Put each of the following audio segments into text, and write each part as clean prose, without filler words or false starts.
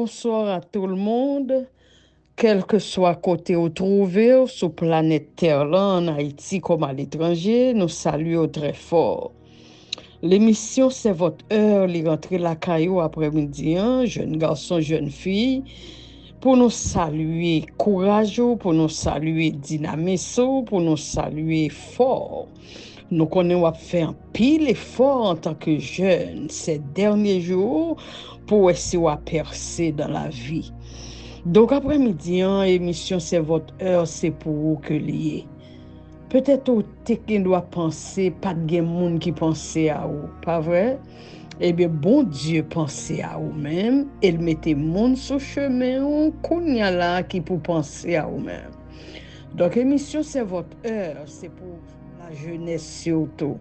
bonsoir à tout le monde, quel que soit côté où trouvé, sur planète Terre, là, en Haïti comme à l'étranger, nous saluons très fort. L'émission, c'est votre heure, les rentrées la caillou après-midi, hein, jeunes garçons, jeunes filles, pour nous saluer courageux, pour nous saluer dynamisme, pour nous saluer fort. Nous connaissons faire un pile effort en tant que jeunes ces derniers jours pour essayer de percer dans la vie. Donc après-midi, hein, émission c'est votre heure, c'est pour vous que lié. Peut-être au qui doit penser, pas de monde qui pense à vous, pas vrai? Eh bien, bon Dieu pensez à vous-même, il mettait monde sur chemin, qu'on y a là qui pour penser à vous-même. Donc émission c'est votre heure, c'est pour la jeunesse surtout.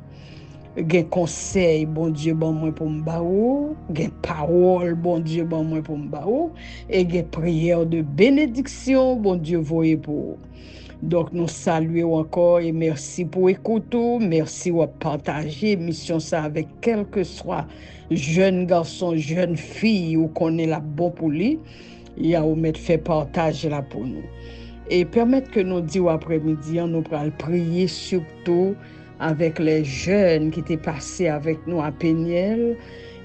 Gen conseil, bon Dieu, bon moi pour m'ba ou, gen parole, bon Dieu, bon moi pour m'ba ou, et gen prière de bénédiction, bon Dieu, voyez pour. Donc, nous saluons encore et merci pour écouter, merci pour partager mission ça avec quel que soit jeune garçon, jeune fille ou qu'on est là bon pour lui, il y a ou mettre fait partage là pour nous. Et permettre que nous disions après-midi, nous allons prier surtout avec les jeunes qui étaient passés avec nous à Péniel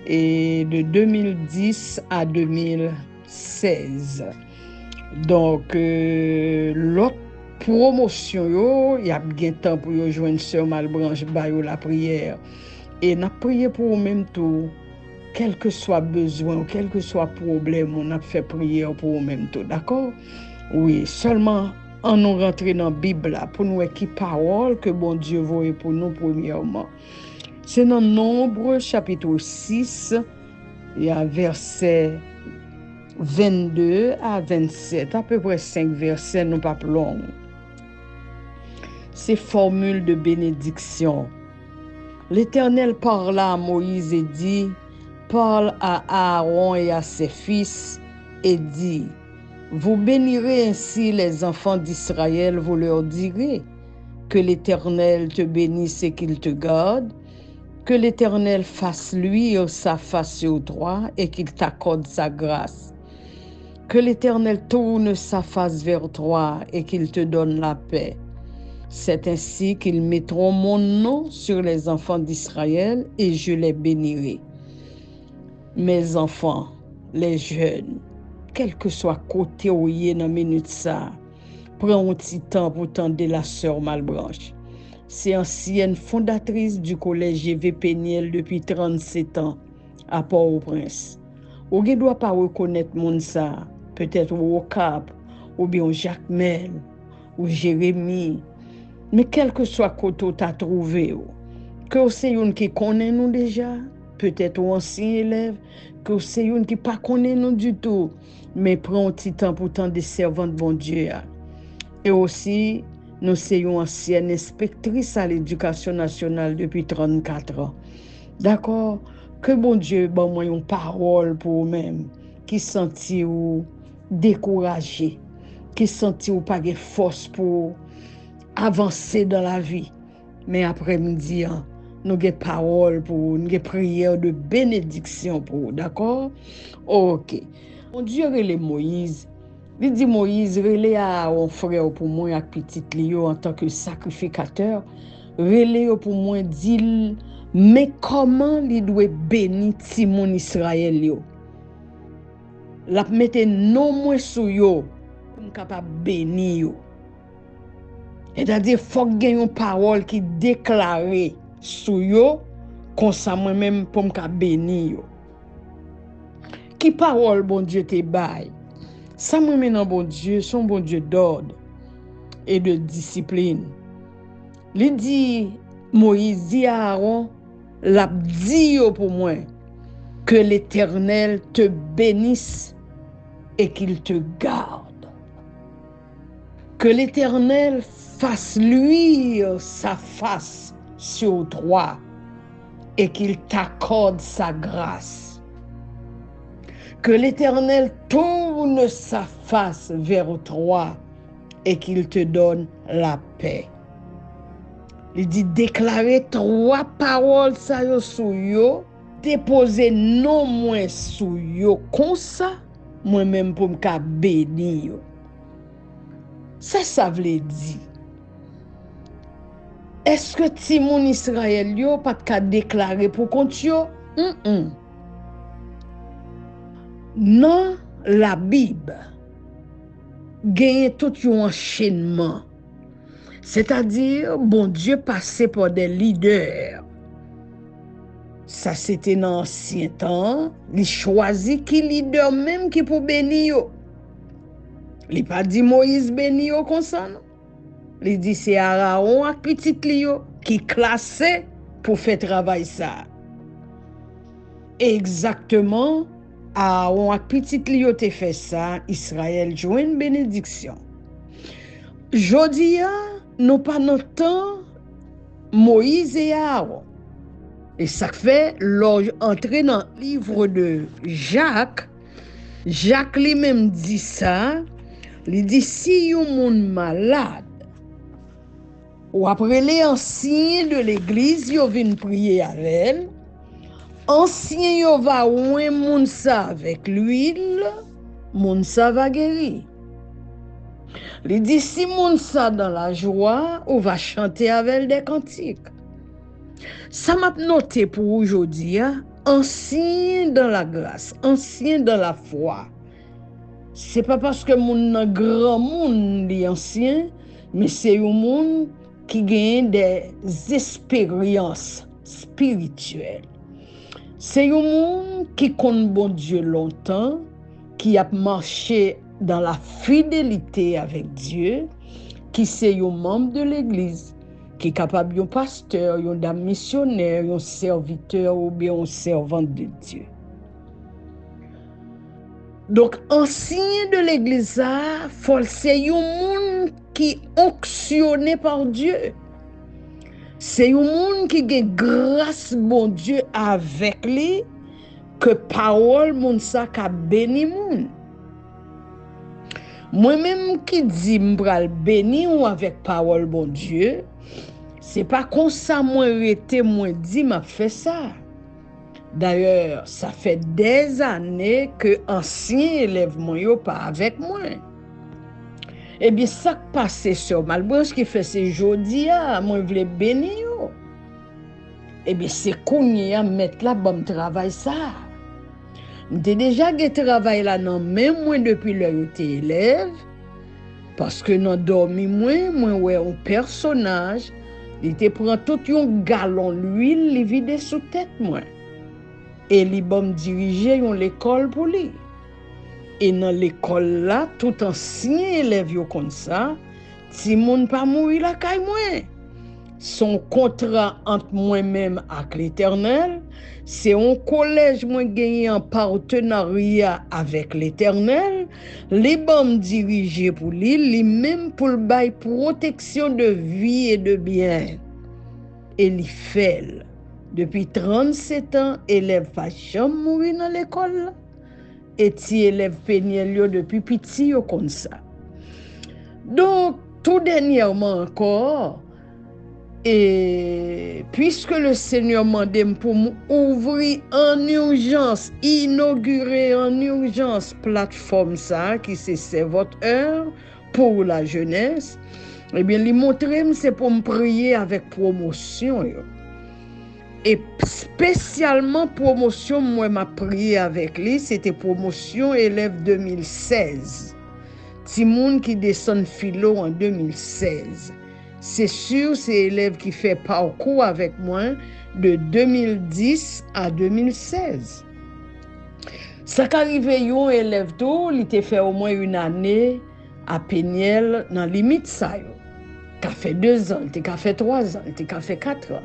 et de 2010 à 2016. Donc, l'autre promotion, il y a bien temps pour joindre Sœur Malbranche, la prière. Et nous prié pour eux-mêmes tout, quel que soit besoin, quel que soit problème, on a fait prière pour eux-mêmes tout, d'accord? Oui, seulement en nous rentrer dans la Bible pour nous équiper parole que bon Dieu voit pour nous premièrement. C'est dans Nombre chapitre 6, il y a verset 22 à 27, à peu près 5 versets, non pas plus longs. C'est formule de bénédiction. L'Éternel parla à Moïse et dit, parle à Aaron et à ses fils et dit, vous bénirez ainsi les enfants d'Israël, vous leur direz que l'Éternel te bénisse et qu'il te garde, que l'Éternel fasse luire sa face sur toi et qu'il t'accorde sa grâce, que l'Éternel tourne sa face vers toi et qu'il te donne la paix. C'est ainsi qu'ils mettront mon nom sur les enfants d'Israël et je les bénirai. Mes enfants, les jeunes, quel que soit côté où il est dans minute ça, prends un petit temps pour tendre la sœur Malbranche. C'est ancienne fondatrice du collège GV Péniel depuis 37 ans à Port-au-Prince. Ou ne doit pas reconnaître mon ça, peut-être au Cap, ou bien Jacques Mel, ou Jérémie, mais quel que soit côté où tu as trouvé, que c'est une qui connaît nous déjà, peut-être un ancien élève, que c'est une qui pas connaît nous du tout, mais prend un petit temps pour tant de servantes bon Dieu. Et aussi, nous sommes ancienne inspectrice à l'éducation nationale depuis 34 ans. D'accord? Que bon Dieu, bon moi une parole pour vous-même, qui sentit ou découragé, qui sentit ou pas de force pour avancer dans la vie. Mais après-midi, nous avons parole pour vous, nous avons prière de bénédiction pour vous, d'accord? Ok. Mon Dieu, relève Moïse. Il dit Moïse, relève à un frère pour moi, avec petit Léo en tant que sacrificateur. Relève pour moi, dit, mais comment il doit bénir Timon Israël? La mette non moins sur yo, pour capable bénir. C'est-à-dire, il faut qu'il y ait une parole qui déclare sur yo, comme ça moi-même pour me bénir. Qui parole, bon Dieu, te baille? Ça moi-même, bon Dieu, son bon Dieu d'ordre et de discipline. Il dit, Moïse dit à Aaron, l'a dit pour moi, que l'Éternel te bénisse et qu'il te garde. Que l'Éternel fasse luire sa face sur toi et qu'il t'accorde sa grâce. Que l'Éternel tourne sa face vers toi et qu'il te donne la paix. Il dit déclarer 3 paroles ça yo sou yo, déposer non moins sou yo comme ça, moi-même pour me bénir. Ça veut dire. Est-ce que ti mon Israël yo pas ka déclarer pour compte yo? Dans la Bible, gagne tout un enchaînement. C'est-à-dire, bon Dieu passait par des leaders. Ça, c'était dans l'ancien temps. Il choisit qui leader même qui pour bénir. Il pas dit Moïse bénir comme ça, non? Il dit c'est Aaron ak petit Lio qui classé pour faire travail ça. Exactement, Aaron ak petit Lio te fait ça, Israël joue une bénédiction. Jodi a, nous pas dans temps Moïse et Aaron. Et ça fait, l'entrée dans le livre de Jacques, Jacques lui-même dit ça, il dit si yon moun malade, ou après les anciens de l'église, yo vin prier avec elle, anciens yo va ouin moun sa avec l'huile, moun sa va guérir. Il dit si moun sa dans la joie, ou va chanter avec elle des cantiques. Ça m'a noté pour aujourd'hui, ancien dans la grâce, ancien dans la foi. C'est pas parce que mon grand monde est ancien, mais c'est un monde qui gagne des expériences spirituelles. C'est un monde qui connaît bon Dieu longtemps, qui a marché dans la fidélité avec Dieu, qui c'est un membre de l'église, qui est capable d'un pasteur, d'un missionnaire, d'un serviteur ou bien un servante de Dieu. Donc, ancien de l'église, c'est un monde qui est onctionné par Dieu. C'est un monde qui a grâce bon Dieu avec lui, que parole moun sa ka béni moun. Moi-même qui dis m'bral béni ou avec parole bon Dieu, c'est pas comme ça moi rete moi dit m'a fait ça. D'ailleurs, ça fait des années que ancien élève moi yo pas avec moi. Eh bien, ça qui passe sur Malbranche qui fait ces jodi a, moi vle béni yo. Eh bien, c'est kounye a mettre là bon travail ça. M'te déjà ge travail là non même moi depuis le yo te élève parce que non dormi moi ouais un personnage, il te prend tout un gallon l'huile, il vide sous tête moi. Et li bon diriger yon l'école pour lui. Et dans l'école là, tout ancien élève yo comme ça, ti moun pas mourir la kay moi. Son contrat entre moi-même avec l'Éternel, c'est un collège moi gagné en partenariat avec l'Éternel, les bon diriger pour lui même pour le bail protection de vie et de bien. Et li fait depuis 37 ans, élève pas jamais mourir dans l'école. Et ti élève péniel depuis petit comme ça. Donc, tout dernièrement encore, et puisque le Seigneur m'a demandé pour ouvrir en urgence, inaugurer en urgence plateforme ça, qui c'est votre heure pour la jeunesse, eh bien, lui montrer c'est pour me prier avec promotion. Et spécialement promotion, moi m'a prié avec lui, c'était promotion élève 2016. Timoun qui descend philo en 2016. C'est sûr, c'est élève qui fait parcours avec moi de 2010 à 2016. Ça qu'arrive yon élève tout, il était fait au moins une année à Péniel dans limite ça yo. Qu'a fait 2 ans, il a fait 3 ans, il a fait 4 ans.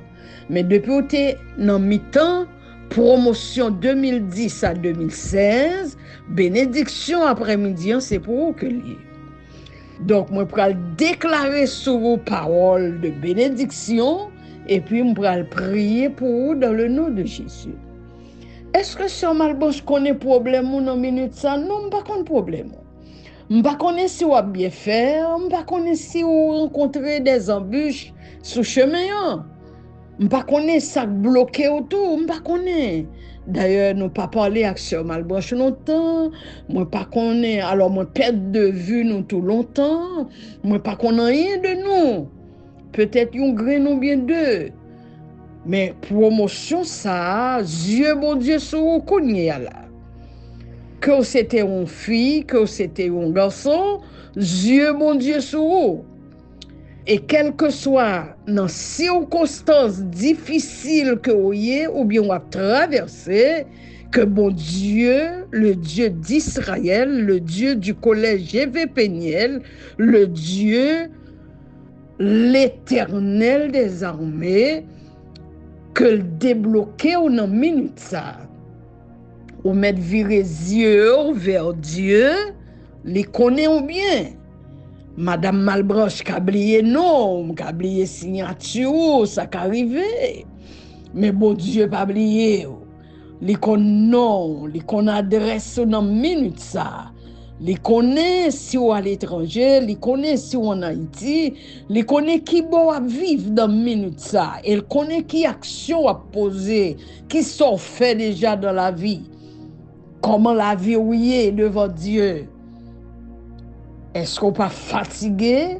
Mais depuis que tu es dans mi-temps, promotion 2010 à 2016, bénédiction après-midi, c'est pour vous que lié. Donc, moi, je vais déclarer sur vos paroles de bénédiction et puis je vais prier pour vous dans le nom de Jésus. Est-ce que sur Malbranche connaît problème ou non minute ça? Non, je ne pas connais problème. Je ne connais pas si vous avez bien fait, je ne connais pas si vous rencontrez des embûches sur le chemin. M'pas connaît ça bloqué autour, m'pas connaît. D'ailleurs, nous pas parlé avec Sœur Malbranche longtemps, moi pas connaît, alors moi perdre de vue nous tout longtemps, moi pas connaît rien de nous. Peut-être un grain ou bien deux. Mais promotion ça, Dieu bon Dieu sur connaît là. Que c'était une fille, que c'était un garçon, Dieu bon Dieu sur. Et quel que soit dans circonstances difficiles que vous ayez ou bien vous traversé, que bon Dieu, le Dieu d'Israël, le Dieu du collège G.V. Péniel, le Dieu, l'Éternel des armées, que le débloquer ou dans minute ça, ou mettre virer yeux vers Dieu, les connaît ou bien. Madame Malbranche qui a oublié nom, qui a oublié signature, ça qui arrivé. Mais bon Dieu pas oublié. Li kon nom, li kon adresse dans minute ça. Li connaît si ou à l'étranger, li connaît si ou en Haïti, li connaît qui bon à vivre dans minute ça. Elle connaît qui action à poser, qui sont fait déjà dans la vie. Comment la vie ou est devant Dieu. Est-ce qu'on pas fatigué?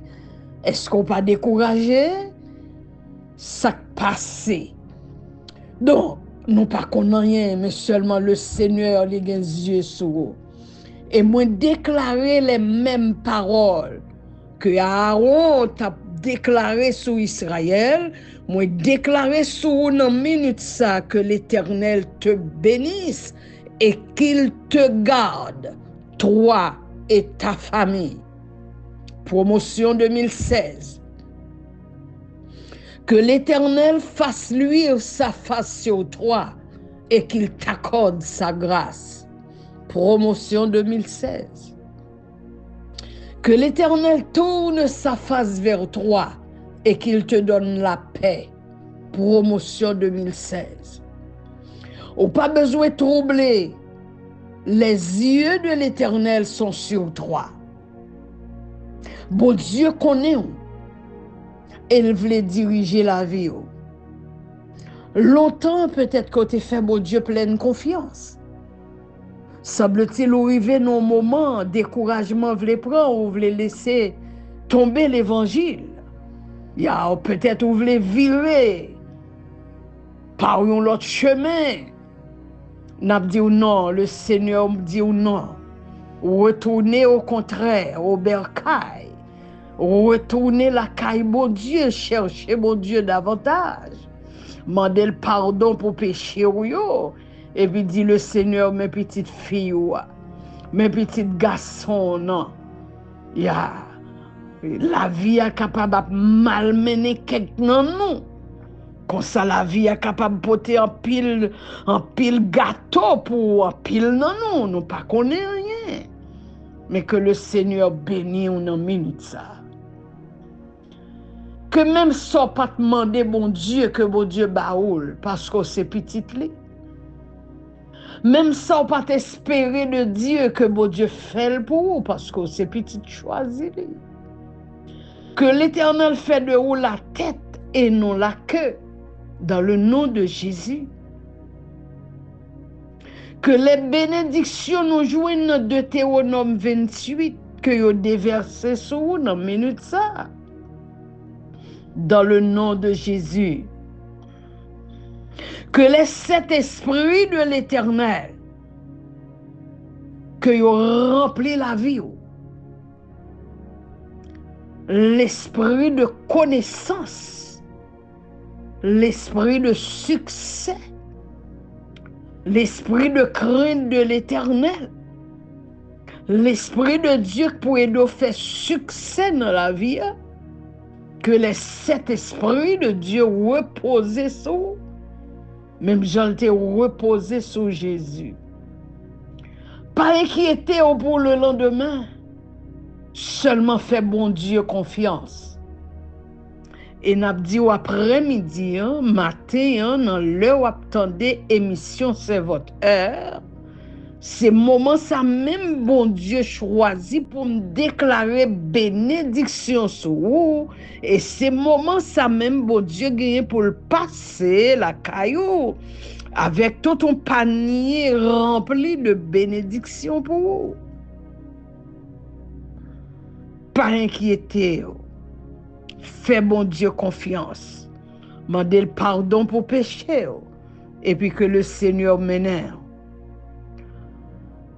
Est-ce qu'on pas découragé? Ça passé. Donc, nous pas connaissons rien, mais seulement le Seigneur les yeux sur vous. Et moi déclarer les mêmes paroles que Aaron t'a déclaré sur Israël, moi déclarer sur vous dans minute ça que l'Éternel te bénisse et qu'il te garde, toi et ta famille. Promotion 2016. Que l'Éternel fasse luire sa face sur toi et qu'il t'accorde sa grâce. Promotion 2016. Que l'Éternel tourne sa face vers toi et qu'il te donne la paix. Promotion 2016. Ou pas besoin de troubler. Les yeux de l'Éternel sont sur toi. Bon Dieu connaît où. Il voulait diriger la vie. Longtemps, peut-être que tu fait bon Dieu pleine confiance. Semble-t-il arriver dans un moment, découragement voulait prendre ou voulait laisser tomber l'évangile. Il y a peut-être ou voulait virer par un autre chemin. N'a dit non, le Seigneur me dit non. Retournez au contraire, au bercail. Retournez la caille, bon Dieu, cherchez mon Dieu davantage. Mandez le pardon pour péché ou et puis dit le Seigneur, mes petites filles, mes petits garçons, non. La vie est capable de malmener quelqu'un, non. Comme ça, la vie est capable de porter un pile gâteau pour un pile, non, nous pas connaît rien. Mais que le Seigneur bénisse en minute ça. Que même ça pas demander bon Dieu que bon Dieu baoule parce que c'est petit li. Même ça pas espérer de Dieu que bon Dieu fait pour vous parce que c'est petit choisi li. Que l'Éternel fait de vous la tête et non la queue dans le nom de Jésus. Que les bénédictions nous joignent de Deutéronome 28 que vous déversez sur vous dans minute ça. Dans le nom de Jésus. Que les 7 esprits de l'Éternel que vous rempli la vie. L'esprit de connaissance, l'esprit de succès, l'esprit de crainte de l'Éternel, l'esprit de Dieu pour aider faire succès dans la vie. Que les 7 esprits de Dieu reposent sur vous. Même Jean t'ai reposé sur Jésus. Pas inquiété pour le lendemain. Seulement fait bon Dieu confiance. Et n'a dit après-midi, matin, dans l'heure où attendez émission, c'est votre heure. C'est moment ça même bon Dieu choisi pour me déclarer bénédiction sur vous. Et c'est moment ça même bon Dieu gagné pour le passer la caillou avec tout un panier rempli de bénédictions pour vous. Pas inquiéter. Fais bon Dieu confiance. Mandez le pardon pour péché. Et puis que le Seigneur mène.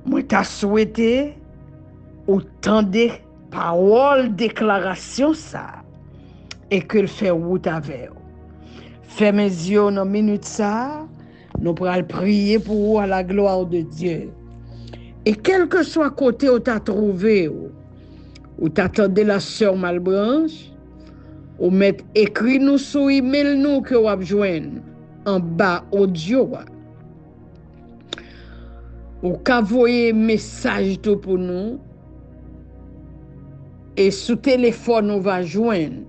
Moi t'as souhaité autant de paroles, déclarations ça. Et que le fait route avec. Fais mes yeux dans minute ça. Nous pourrons prier pour vous à la gloire de Dieu. Et quel que soit côté où tu as trouvé, où tu attendais la sœur Malbranche, ou mettre écrit nous sur email nous que vous avez joindre en bas audio. Ou qu'envoyer message tout pour nous. Et sous téléphone on va joindre.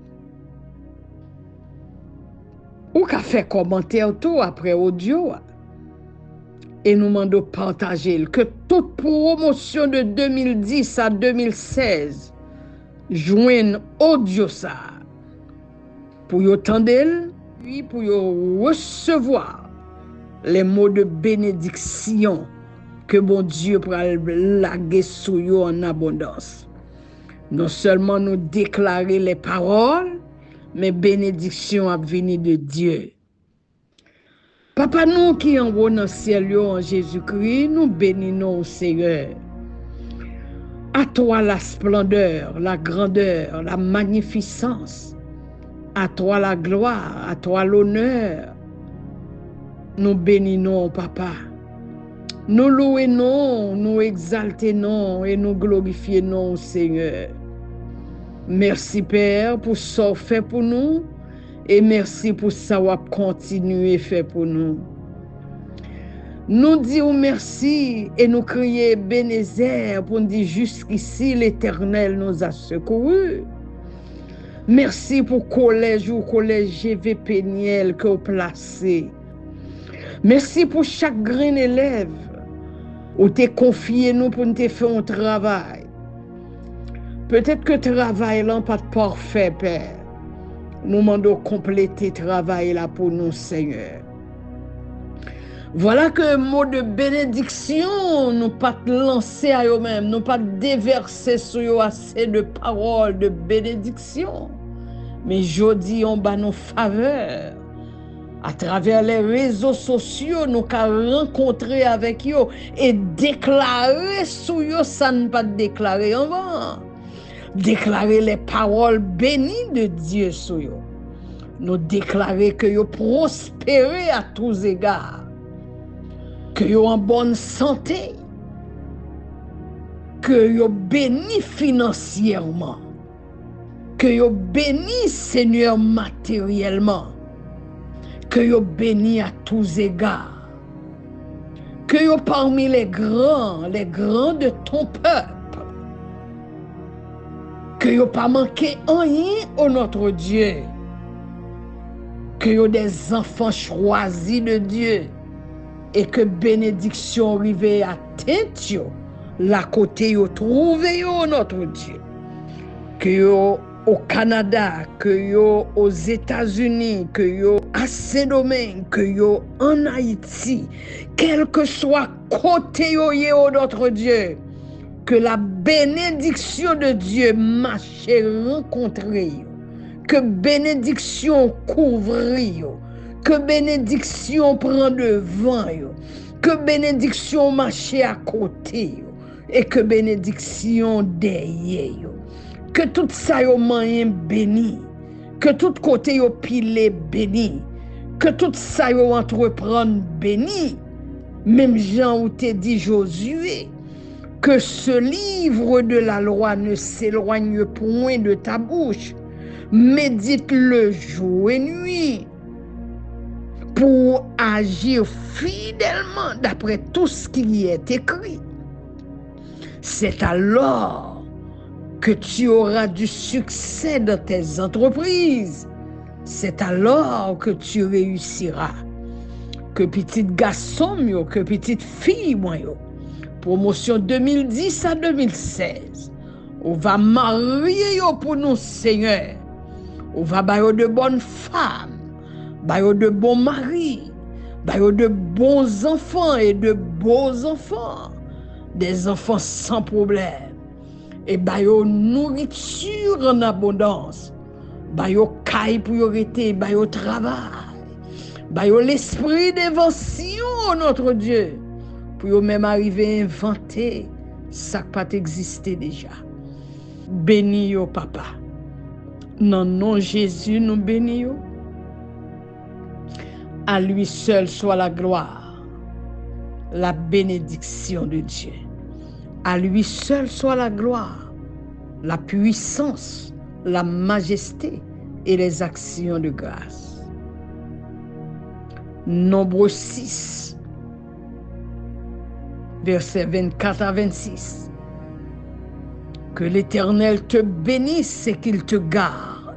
Ou qu'à faire commentaire tout après audio. Et nous demandons de partager que toute promotion de 2010 à 2016 joigne audio ça pour y entendre puis pour y recevoir les mots de bénédiction que bon Dieu pourra laguer sur eux en abondance. Non seulement nous déclarer les paroles, mais bénédiction à venir de Dieu. Papa nous qui en haut dans le ciel en Jésus-Christ, nous bénissons au Seigneur. À toi la splendeur, la grandeur, la magnificence. À toi la gloire, à toi l'honneur. Nous bénissons, Papa. Nous louons, nous exaltons et nous glorifions, Seigneur. Merci, Père, pour ce que fait pour nous. Et merci pour ça qu'on continue à faire pour nous. Nous disons merci et nous crions Bénézer pour nous dire jusqu'ici l'Éternel nous a secourus. Merci pour collège ou collège GVP Niel que vous placez. Merci pour chaque grain élève où tu confié nous pour nous faire un travail. Peut-être que le travail n'est pas parfait, Père. Nous demandons compléter le travail là pour nous, Seigneur. Voilà que le mot de bénédiction, nous pas lancer à eux-mêmes, nous pas déverser sur eux assez de paroles de bénédiction. Mais je dis, on bat nos faveurs. À travers les réseaux sociaux, nous avons rencontré avec eux et déclarer sur eux, ça ne pas déclarer avant. Déclarer les paroles bénies de Dieu sur eux. Nous déclarer que vous prospérez à tous égards. Que vous en bonne santé. Que vous bénis financièrement. Que vous bénis, Seigneur, matériellement. Que vous bénis à tous égards. Que vous parmi les grands de ton peuple. Que vous pas manqué rien au notre Dieu. Que vous des enfants choisis de Dieu. Et que bénédiction arrive à tête la côté vous trouvez notre Dieu. Que vous au Canada, que vous aux États-Unis, que vous à Saint-Domingue, que vous en Haïti, quel que soit côté vous notre Dieu. Que la bénédiction de Dieu marche rencontrer. Que bénédiction couvre. Que bénédiction prend devant. Que bénédiction marche à côté. Et que bénédiction derrière. Que tout ça yo moyen béni. Que tout côté yo pile béni. Que tout ça yo entreprendre béni. Même Jean ou te dit Josué. Que ce livre de la loi ne s'éloigne point de ta bouche. Médite-le jour et nuit pour agir fidèlement d'après tout ce qui y est écrit. C'est alors que tu auras du succès dans tes entreprises. C'est alors que tu réussiras. Que petit garçon, que petite fille, Promotion 2010 à 2016. On va marier yo pour nous, Seigneur. On va bailler de bonnes femmes, bailler de bons maris, bailler de bons enfants et de beaux enfants. Des enfants sans problème. Et bailler nourriture en abondance. Bailler caille pour y rester, bailler travail. Bailler l'esprit d'invention, notre Dieu. Pour même arriver à inventer ça qui pas existé déjà. Bénis yo, papa. Dans le nom de Jésus, nous bénissons. À lui seul soit la gloire, la bénédiction de Dieu. À lui seul soit la gloire, la puissance, la majesté et les actions de grâce. Nombre 6, versets 24 à 26. Que l'Éternel te bénisse et qu'il te garde.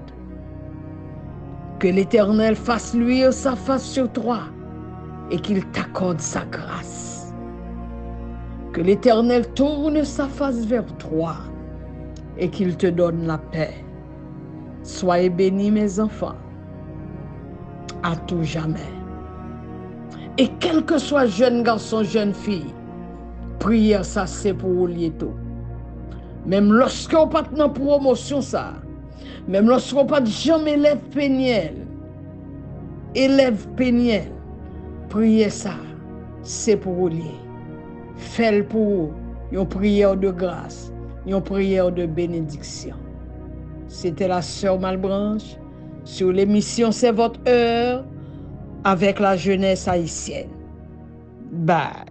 Que l'Éternel fasse luire sa face sur toi et qu'il t'accorde sa grâce. Que l'Éternel tourne sa face vers toi et qu'il te donne la paix. Soyez bénis, mes enfants, à tout jamais. Et quel que soit jeune garçon, jeune fille, prière ça c'est pour vous lier tout. Même lorsqu'on pas dans promotion ça, même lorsqu'on pas jamais élève péniel, priez ça, c'est pour vous lier. Faites pour vous une prière de grâce, une prière de bénédiction. C'était la sœur Malbranche sur l'émission C'est votre heure avec la jeunesse haïtienne. Bye.